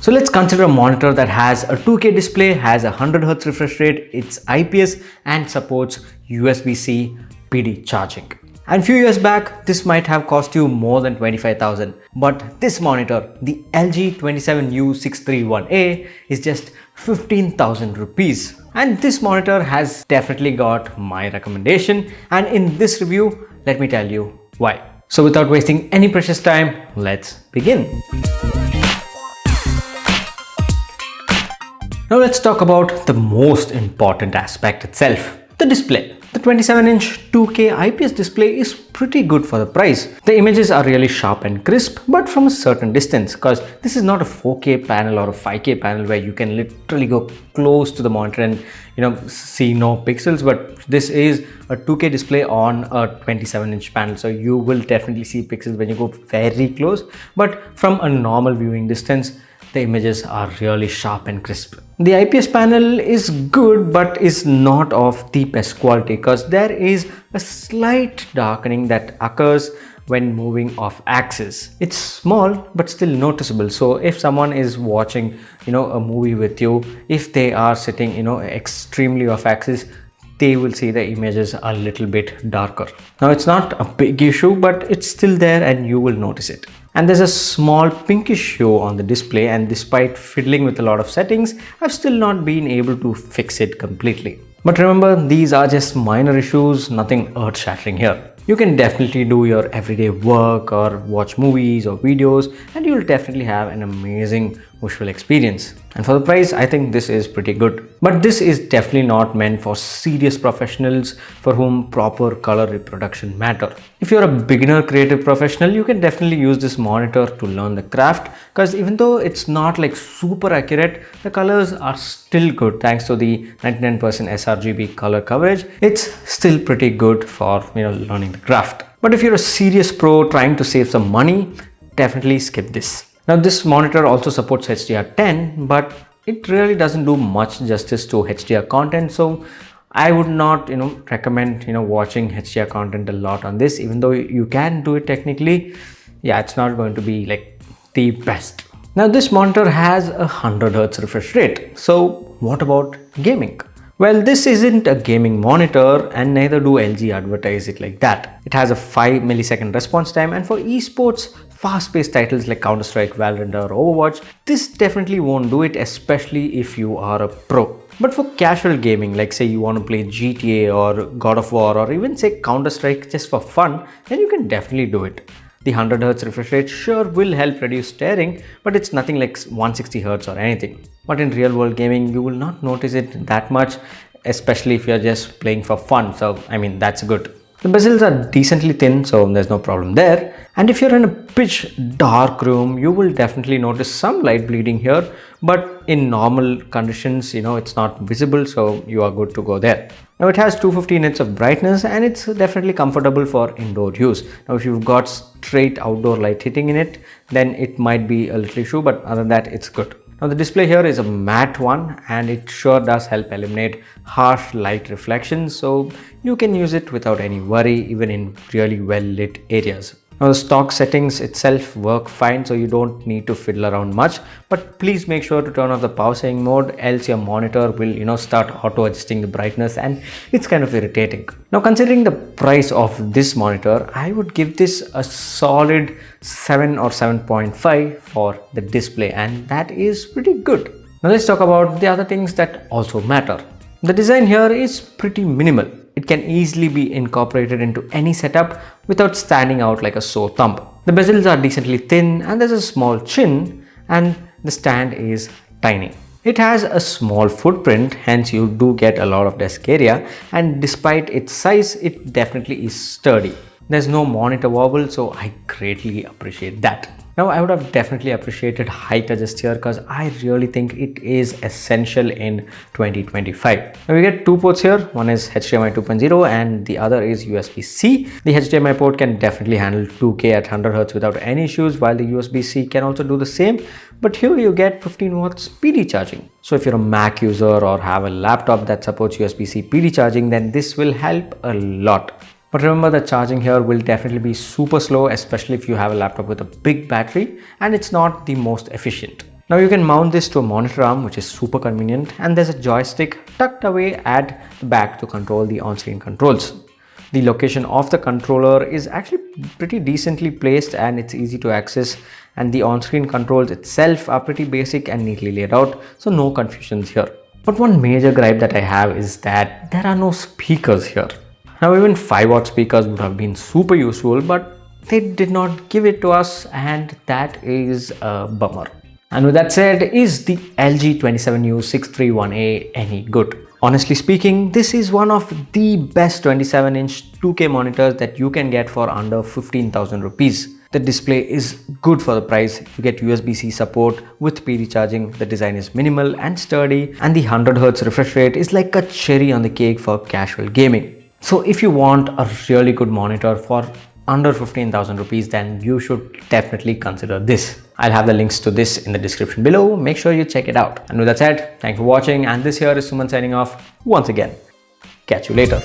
So let's consider a monitor that has a 2K display, has a 100Hz refresh rate, it's IPS and supports USB-C PD charging. And few years back, this might have cost you more than 25,000. But this monitor, the LG 27U631A, is just 15,000 rupees. And this monitor has definitely got my recommendation. And in this review, let me tell you why. So without wasting any precious time, let's begin. Now let's talk about the most important aspect itself, the display. The 27-inch 2K IPS display is pretty good for the price. The images are really sharp and crisp, but from a certain distance, because this is not a 4K panel or a 5K panel where you can literally go close to the monitor and see no pixels, but this is a 2K display on a 27-inch panel, so you will definitely see pixels when you go very close, but from a normal viewing distance, the images are really sharp and crisp. The IPS panel is good but is not of the best quality because there is a slight darkening that occurs when moving off axis. It's small but still noticeable, so if someone is watching a movie with you, if they are sitting extremely off axis, they will see the images a little bit darker. Now it's not a big issue, but it's still there and you will notice it. And there's a small pinkish hue on the display, and despite fiddling with a lot of settings, I've still not been able to fix it completely. But remember, these are just minor issues, nothing earth-shattering here. You can definitely do your everyday work or watch movies or videos, and you'll definitely have an amazing visual experience. And for the price, I think this is pretty good. But this is definitely not meant for serious professionals for whom proper color reproduction matter. If you're a beginner creative professional, you can definitely use this monitor to learn the craft, because even though it's not like super accurate, the colors are still good thanks to the 99% sRGB color coverage. It's still pretty good for learning the craft. But if you're a serious pro trying to save some money, definitely skip this. Now this monitor also supports HDR10, but it really doesn't do much justice to HDR content, so I would not recommend watching HDR content a lot on this. Even though you can do it technically, yeah, it's not going to be like the best. Now this monitor has a 100Hz refresh rate, so what about gaming? Well, this isn't a gaming monitor and neither do LG advertise it like that. It has a 5 millisecond response time, and for esports, fast-paced titles like Counter-Strike, Valorant or Overwatch, this definitely won't do it, especially if you are a pro. But for casual gaming, like say you want to play GTA or God of War or even say Counter-Strike just for fun, then you can definitely do it. The 100Hz refresh rate sure will help reduce staring, but it's nothing like 160Hz or anything. But in real world gaming, you will not notice it that much, especially if you're just playing for fun. So, I mean, that's good. The bezels are decently thin, so there's no problem there. And if you're in a pitch dark room, you will definitely notice some light bleeding here, but in normal conditions, it's not visible, so you are good to go there. Now it has 250 nits of brightness and it's definitely comfortable for indoor use. Now if you've got straight outdoor light hitting in it, then it might be a little issue, but other than that, it's good. Now the display here is a matte one and it sure does help eliminate harsh light reflections, so you can use it without any worry even in really well lit areas. Now the stock settings itself work fine, so you don't need to fiddle around much, but please make sure to turn off the power saving mode, else your monitor will start auto adjusting the brightness and it's kind of irritating. Now considering the price of this monitor, I would give this a solid 7 or 7.5 for the display, and that is pretty good. Now let's talk about the other things that also matter. The design here is pretty minimal. It can easily be incorporated into any setup without standing out like a sore thumb. The bezels are decently thin and there's a small chin, and the stand is tiny. It has a small footprint, hence you do get a lot of desk area, and despite its size, it definitely is sturdy. There's no monitor wobble, so I greatly appreciate that. Now I would have definitely appreciated height adjust here because I really think it is essential in 2025. Now we get two ports here. One is HDMI 2.0 and the other is USB-C. The HDMI port can definitely handle 2K at 100Hz without any issues, while the USB-C can also do the same. But here you get 15 watts PD charging. So if you're a Mac user or have a laptop that supports USB-C PD charging, then this will help a lot. But remember, the charging here will definitely be super slow, especially if you have a laptop with a big battery and it's not the most efficient. Now you can mount this to a monitor arm, which is super convenient, and there's a joystick tucked away at the back to control the on-screen controls. The location of the controller is actually pretty decently placed and it's easy to access, and the on-screen controls itself are pretty basic and neatly laid out, so no confusions here. But one major gripe that I have is that there are no speakers here. Now even 5-watt speakers would have been super useful, but they did not give it to us, and that is a bummer. And with that said, is the LG 27U631A any good? Honestly speaking, this is one of the best 27-inch 2K monitors that you can get for under 15,000 rupees. The display is good for the price. You get USB-C support with PD charging, the design is minimal and sturdy, and the 100Hz refresh rate is like a cherry on the cake for casual gaming. So if you want a really good monitor for under 15,000 rupees, then you should definitely consider this. I'll have the links to this in the description below. Make sure you check it out. And with that said, thanks for watching, and this here is Suman signing off once again. Catch you later.